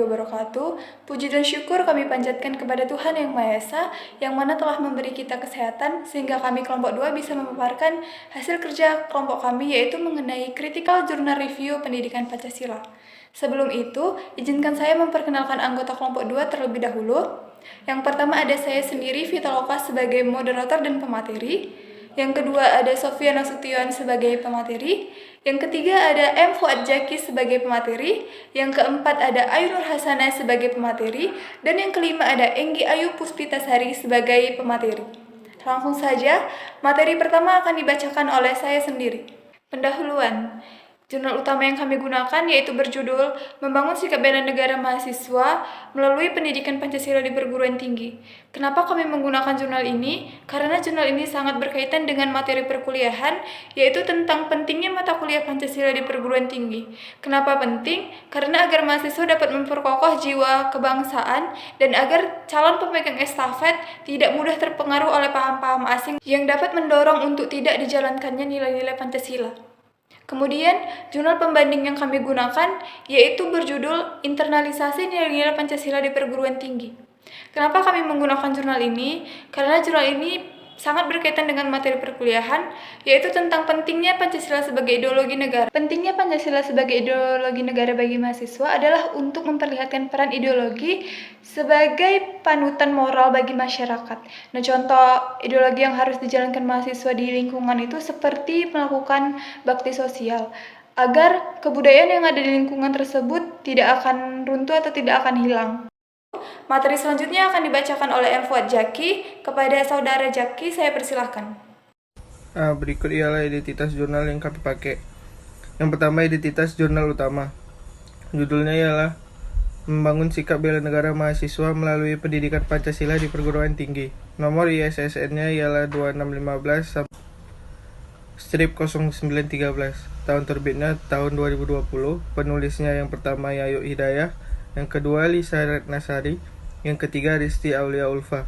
wabarakatuh. Puji dan syukur kami panjatkan kepada Tuhan Yang Maha Esa, yang mana telah memberi kita kesehatan, sehingga kami kelompok 2 bisa memaparkan hasil kerja kelompok kami, yaitu mengenai Critical Journal Review Pendidikan Pancasila. Sebelum itu, izinkan saya memperkenalkan anggota kelompok 2 terlebih dahulu. Yang pertama ada saya sendiri, Vita Loka, sebagai moderator dan pemateri. Yang kedua ada Sofia Nasution sebagai pemateri. Yang ketiga ada M. Fuad Jaki sebagai pemateri. Yang keempat ada Ayu Nur Hasana sebagai pemateri. Dan yang kelima ada Enggi Ayu Puspitasari sebagai pemateri. Langsung saja, materi pertama akan dibacakan oleh saya sendiri. Pendahuluan. Jurnal utama yang kami gunakan yaitu berjudul Membangun Sikap Bela Negara Mahasiswa Melalui Pendidikan Pancasila di Perguruan Tinggi. Kenapa kami menggunakan jurnal ini? Karena jurnal ini sangat berkaitan dengan materi perkuliahan, yaitu tentang pentingnya mata kuliah Pancasila di perguruan tinggi. Kenapa penting? Karena agar mahasiswa dapat memperkokoh jiwa kebangsaan dan agar calon pemegang estafet tidak mudah terpengaruh oleh paham-paham asing yang dapat mendorong untuk tidak dijalankannya nilai-nilai Pancasila. Kemudian, jurnal pembanding yang kami gunakan yaitu berjudul Internalisasi Nilai-Nilai Pancasila di Perguruan Tinggi. Kenapa kami menggunakan jurnal ini? Karena jurnal ini sangat berkaitan dengan materi perkuliahan, yaitu tentang pentingnya Pancasila sebagai ideologi negara. Pentingnya Pancasila sebagai ideologi negara bagi mahasiswa adalah untuk memperlihatkan peran ideologi sebagai panutan moral bagi masyarakat. Nah, contoh ideologi yang harus dijalankan mahasiswa di lingkungan itu seperti melakukan bakti sosial, agar kebudayaan yang ada di lingkungan tersebut tidak akan runtuh atau tidak akan hilang. Materi selanjutnya akan dibacakan oleh M. Fuad Jaki. Kepada saudara Jaki, saya persilahkan. Berikut ialah identitas jurnal yang kami pakai. Yang pertama, identitas jurnal utama. Judulnya ialah Membangun Sikap Bela Negara Mahasiswa Melalui Pendidikan Pancasila di Perguruan Tinggi. Nomor ISSN-nya ialah 2615 strip 0913. Tahun terbitnya tahun 2020. Penulisnya yang pertama Yayu Hidayah, yang kedua Lisa Retnasari, yang ketiga Risti Aulia Ulfa.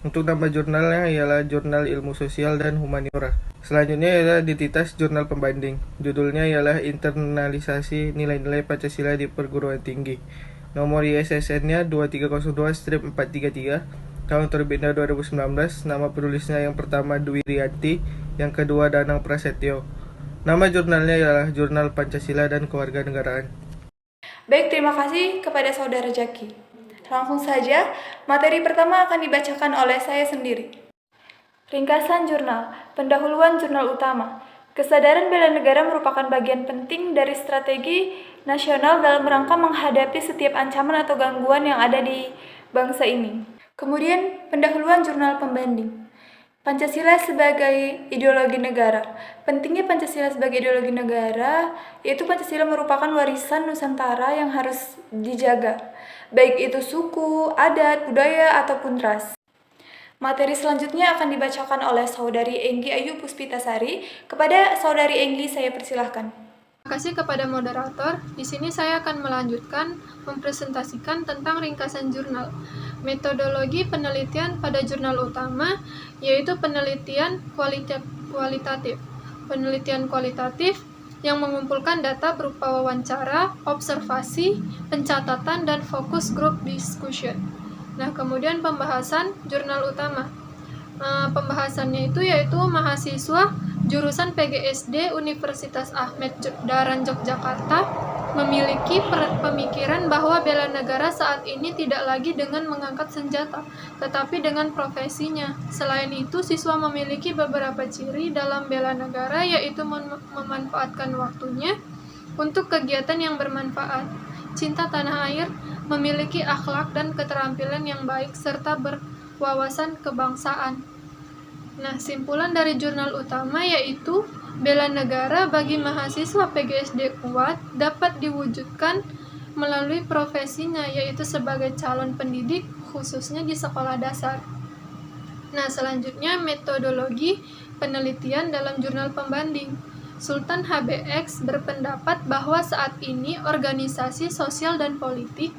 Untuk nama jurnalnya ialah Jurnal Ilmu Sosial dan Humaniora. Selanjutnya ialah identitas jurnal pembanding. Judulnya ialah Internalisasi Nilai-Nilai Pancasila di Perguruan Tinggi. Nomor ISSN-nya 2302-433. Tahun terbitnya 2019. Nama penulisnya yang pertama Dwi Rianti, yang kedua Danang Prasetyo. Nama jurnalnya ialah Jurnal Pancasila dan Kewarganegaraan. Baik, terima kasih kepada saudara Jaki. Langsung saja, materi pertama akan dibacakan oleh saya sendiri. Ringkasan jurnal, pendahuluan jurnal utama. Kesadaran bela negara merupakan bagian penting dari strategi nasional dalam rangka menghadapi setiap ancaman atau gangguan yang ada di bangsa ini. Kemudian, pendahuluan jurnal pembanding. Pancasila sebagai ideologi negara. Pentingnya Pancasila sebagai ideologi negara, yaitu Pancasila merupakan warisan Nusantara yang harus dijaga, baik itu suku, adat, budaya, ataupun ras. Materi selanjutnya akan dibacakan oleh saudari Enggi Ayu Puspitasari. Kepada saudari Enggi, saya persilahkan. Terima kasih kepada moderator. Di sini saya akan melanjutkan mempresentasikan tentang ringkasan jurnal. Metodologi penelitian pada jurnal utama yaitu penelitian kualitatif. Penelitian kualitatif yang mengumpulkan data berupa wawancara, observasi, pencatatan, dan fokus group discussion. Nah, kemudian pembahasan jurnal utama. Pembahasannya itu yaitu mahasiswa jurusan PGSD Universitas Ahmad Dahlan Yogyakarta memiliki pemikiran bahwa bela negara saat ini tidak lagi dengan mengangkat senjata, tetapi dengan profesinya. Selain itu, siswa memiliki beberapa ciri dalam bela negara, yaitu memanfaatkan waktunya untuk kegiatan yang bermanfaat, cinta tanah air, memiliki akhlak dan keterampilan yang baik, serta berwawasan kebangsaan. Nah, simpulan dari jurnal utama yaitu bela negara bagi mahasiswa PGSD kuat dapat diwujudkan melalui profesinya, yaitu sebagai calon pendidik khususnya di sekolah dasar. Nah, selanjutnya metodologi penelitian dalam jurnal pembanding. Sultan HBX berpendapat bahwa saat ini organisasi sosial dan politik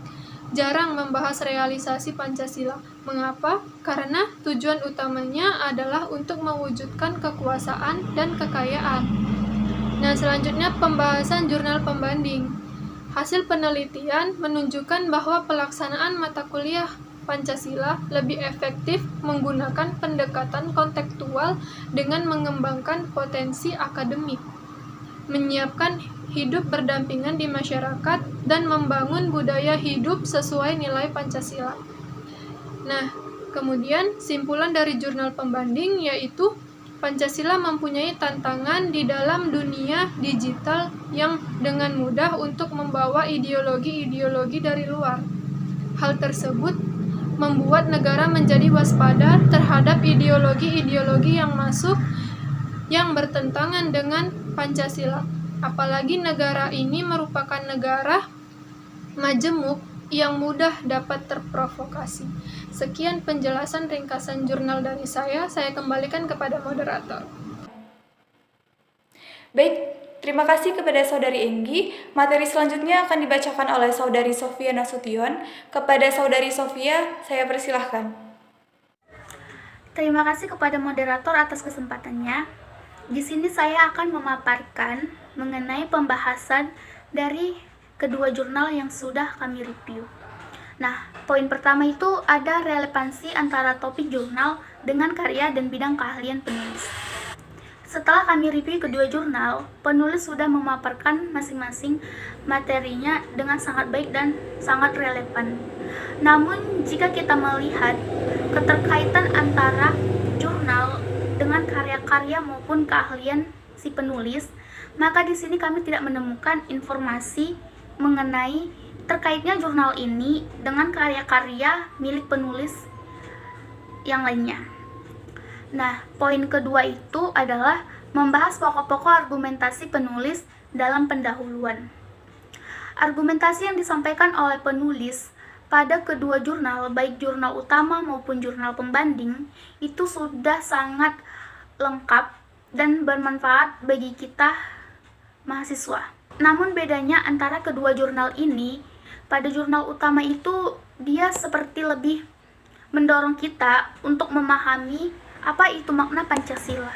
jarang membahas realisasi Pancasila. Mengapa? Karena tujuan utamanya adalah untuk mewujudkan kekuasaan dan kekayaan. Nah, selanjutnya pembahasan jurnal pembanding. Hasil penelitian menunjukkan bahwa pelaksanaan mata kuliah Pancasila lebih efektif menggunakan pendekatan kontekstual dengan mengembangkan potensi akademik, menyiapkan hidup berdampingan di masyarakat, dan membangun budaya hidup sesuai nilai Pancasila. Nah, kemudian simpulan dari jurnal pembanding yaitu Pancasila mempunyai tantangan di dalam dunia digital yang dengan mudah untuk membawa ideologi-ideologi dari luar. Hal tersebut membuat negara menjadi waspada terhadap ideologi-ideologi yang masuk yang bertentangan dengan Pancasila. Apalagi negara ini merupakan negara majemuk yang mudah dapat terprovokasi. Sekian penjelasan ringkasan jurnal dari saya kembalikan kepada moderator. Baik, terima kasih kepada Saudari Enggi. Materi selanjutnya akan dibacakan oleh Saudari Sofia Nasution. Kepada Saudari Sofia, saya persilahkan. Terima kasih kepada moderator atas kesempatannya. Di sini saya akan memaparkan mengenai pembahasan dari kedua jurnal yang sudah kami review. Nah, poin pertama itu ada relevansi antara topik jurnal dengan karya dan bidang keahlian penulis. Setelah kami review kedua jurnal, penulis sudah memaparkan masing-masing materinya dengan sangat baik dan sangat relevan. Namun, jika kita melihat keterkaitan antara jurnal dengan karya-karya maupun keahlian si penulis, maka di sini kami tidak menemukan informasi mengenai terkaitnya jurnal ini dengan karya-karya milik penulis yang lainnya. Nah, poin kedua itu adalah membahas pokok-pokok argumentasi penulis dalam pendahuluan. Argumentasi yang disampaikan oleh penulis pada kedua jurnal, baik jurnal utama maupun jurnal pembanding, itu sudah sangat lengkap dan bermanfaat bagi kita mahasiswa. Namun bedanya antara kedua jurnal ini, pada jurnal utama itu dia seperti lebih mendorong kita untuk memahami apa itu makna Pancasila,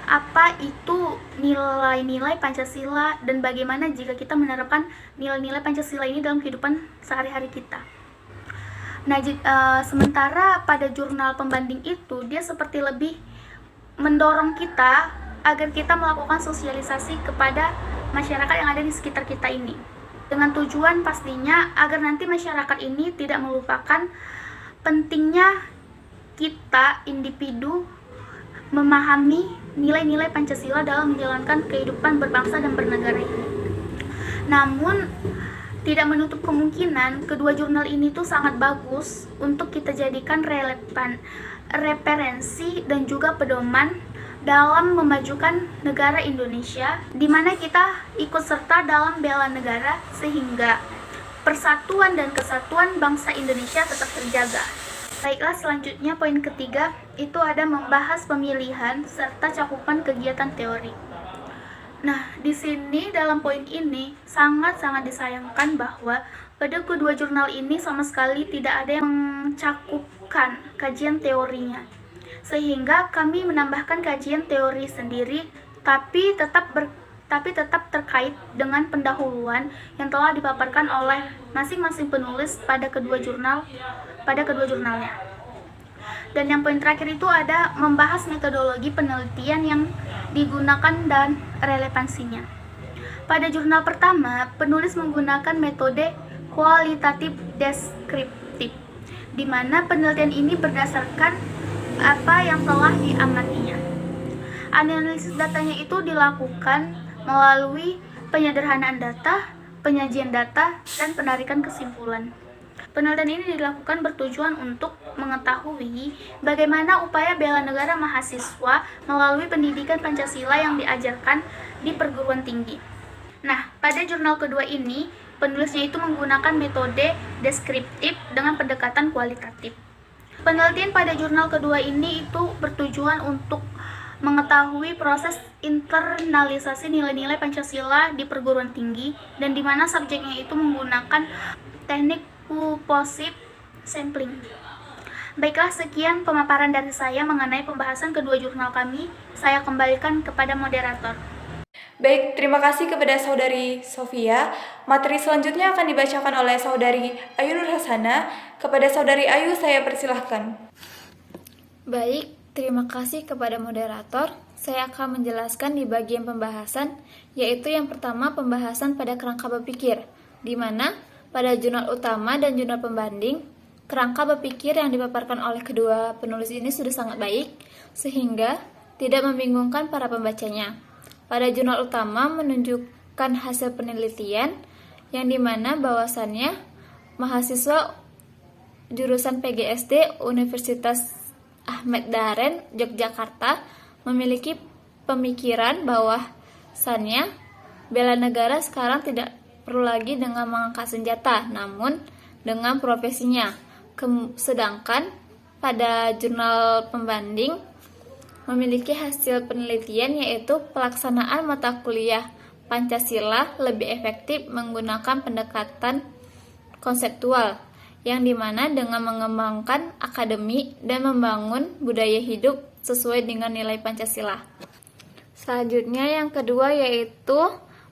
apa itu nilai-nilai Pancasila, dan bagaimana jika kita menerapkan nilai-nilai Pancasila ini dalam kehidupan sehari-hari kita. Nah, sementara pada jurnal pembanding itu dia seperti lebih mendorong kita agar kita melakukan sosialisasi kepada masyarakat yang ada di sekitar kita ini, dengan tujuan pastinya agar nanti masyarakat ini tidak melupakan pentingnya kita individu memahami nilai-nilai Pancasila dalam menjalankan kehidupan berbangsa dan bernegara ini. Namun tidak menutup kemungkinan kedua jurnal ini tuh sangat bagus untuk kita jadikan relevan, referensi dan juga pedoman dalam memajukan negara Indonesia, di mana kita ikut serta dalam bela negara sehingga persatuan dan kesatuan bangsa Indonesia tetap terjaga. Baiklah, selanjutnya poin ketiga itu ada membahas pemilihan serta cakupan kegiatan teori. Nah, di sini dalam poin ini sangat-sangat disayangkan bahwa pada kedua jurnal ini sama sekali tidak ada yang mencakupkan kajian teorinya. Sehingga kami menambahkan kajian teori sendiri, tapi tetap terkait dengan pendahuluan yang telah dipaparkan oleh masing-masing penulis pada kedua jurnalnya. Dan yang poin terakhir itu ada membahas metodologi penelitian yang digunakan dan relevansinya. Pada jurnal pertama, penulis menggunakan metode kualitatif deskriptif, di mana penelitian ini berdasarkan apa yang telah diamatinya. Analisis datanya itu dilakukan melalui penyederhanaan data, penyajian data, dan penarikan kesimpulan. Penelitian ini dilakukan bertujuan untuk mengetahui bagaimana upaya bela negara mahasiswa melalui pendidikan Pancasila yang diajarkan di perguruan tinggi. Nah, pada jurnal kedua ini, penulisnya itu menggunakan metode deskriptif dengan pendekatan kualitatif. Penelitian pada jurnal kedua ini itu bertujuan untuk mengetahui proses internalisasi nilai-nilai Pancasila di perguruan tinggi, dan di mana subjeknya itu menggunakan teknik purposive sampling. Baiklah, sekian pemaparan dari saya mengenai pembahasan kedua jurnal kami. Saya kembalikan kepada moderator. Baik, terima kasih kepada Saudari Sofia. Materi selanjutnya akan dibacakan oleh Saudari Ayu Nur Hasana. Kepada Saudari Ayu, saya persilahkan. Baik, terima kasih kepada moderator. Saya akan menjelaskan di bagian pembahasan, yaitu yang pertama pembahasan pada kerangka berpikir, di mana pada jurnal utama dan jurnal pembanding, kerangka berpikir yang dipaparkan oleh kedua penulis ini sudah sangat baik, sehingga tidak membingungkan para pembacanya. Pada jurnal utama menunjukkan hasil penelitian, yang dimana bahwasannya mahasiswa jurusan PGSD Universitas Ahmad Daren, Yogyakarta, memiliki pemikiran bahwasannya bela negara sekarang tidak perlu lagi dengan mengangkat senjata, namun dengan profesinya. Sedangkan pada jurnal pembanding memiliki hasil penelitian yaitu pelaksanaan mata kuliah Pancasila lebih efektif menggunakan pendekatan konseptual, yang dimana dengan mengembangkan akademi dan membangun budaya hidup sesuai dengan nilai Pancasila. Selanjutnya yang kedua yaitu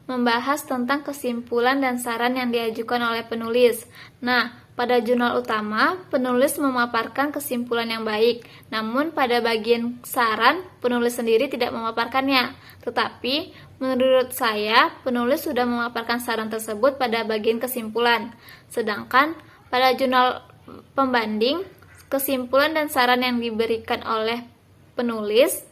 membahas tentang kesimpulan dan saran yang diajukan oleh penulis. Nah, pada jurnal utama, penulis memaparkan kesimpulan yang baik, namun pada bagian saran, penulis sendiri tidak memaparkannya. Tetapi, menurut saya, penulis sudah memaparkan saran tersebut pada bagian kesimpulan. Sedangkan, pada jurnal pembanding, kesimpulan dan saran yang diberikan oleh penulis,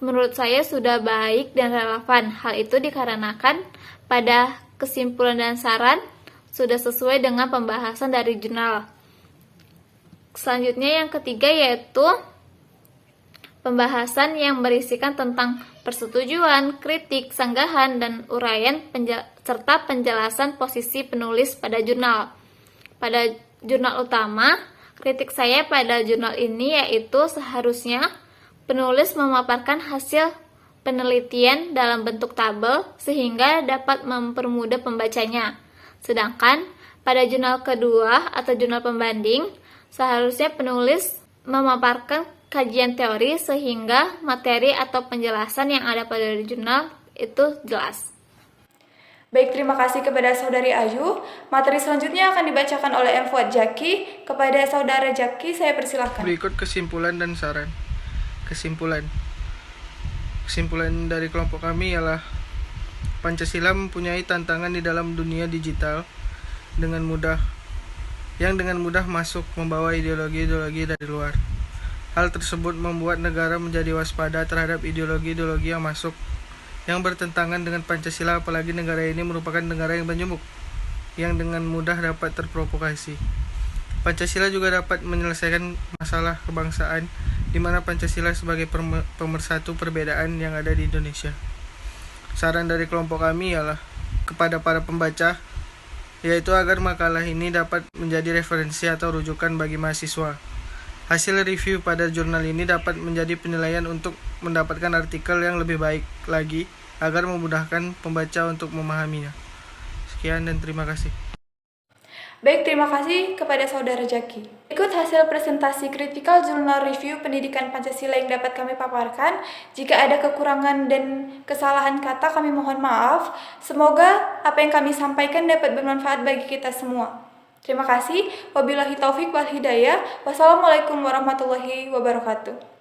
menurut saya sudah baik dan relevan. Hal itu dikarenakan pada kesimpulan dan saran sudah sesuai dengan pembahasan dari jurnal. Selanjutnya yang ketiga yaitu pembahasan yang berisikan tentang persetujuan, kritik, sanggahan, dan uraian serta penjelasan posisi penulis pada jurnal. Pada jurnal utama, kritik saya pada jurnal ini yaitu seharusnya penulis memaparkan hasil penelitian dalam bentuk tabel sehingga dapat mempermudah pembacanya. Sedangkan pada jurnal kedua atau jurnal pembanding, seharusnya penulis memaparkan kajian teori sehingga materi atau penjelasan yang ada pada jurnal itu jelas. Baik, terima kasih kepada Saudari Ayu. Materi selanjutnya akan dibacakan oleh M. Fuad Jaki. Kepada Saudara Jaki, saya persilahkan. Berikut kesimpulan dan saran. Kesimpulan dari kelompok kami ialah Pancasila mempunyai tantangan di dalam dunia digital dengan mudah masuk membawa ideologi-ideologi dari luar. Hal tersebut membuat negara menjadi waspada terhadap ideologi-ideologi yang masuk yang bertentangan dengan Pancasila, apalagi negara ini merupakan negara yang berjemuk yang dengan mudah dapat terprovokasi. Pancasila juga dapat menyelesaikan masalah kebangsaan di mana Pancasila sebagai pemersatu perbedaan yang ada di Indonesia. Saran dari kelompok kami ialah kepada para pembaca, yaitu agar makalah ini dapat menjadi referensi atau rujukan bagi mahasiswa. Hasil review pada jurnal ini dapat menjadi penilaian untuk mendapatkan artikel yang lebih baik lagi agar memudahkan pembaca untuk memahaminya. Sekian dan terima kasih. Baik, terima kasih kepada Saudara Jaki. Ikut hasil presentasi Critical Journal Review Pendidikan Pancasila yang dapat kami paparkan. Jika ada kekurangan dan kesalahan kata, kami mohon maaf. Semoga apa yang kami sampaikan dapat bermanfaat bagi kita semua. Terima kasih. Wabillahi taufik wal hidayah. Wassalamualaikum warahmatullahi wabarakatuh.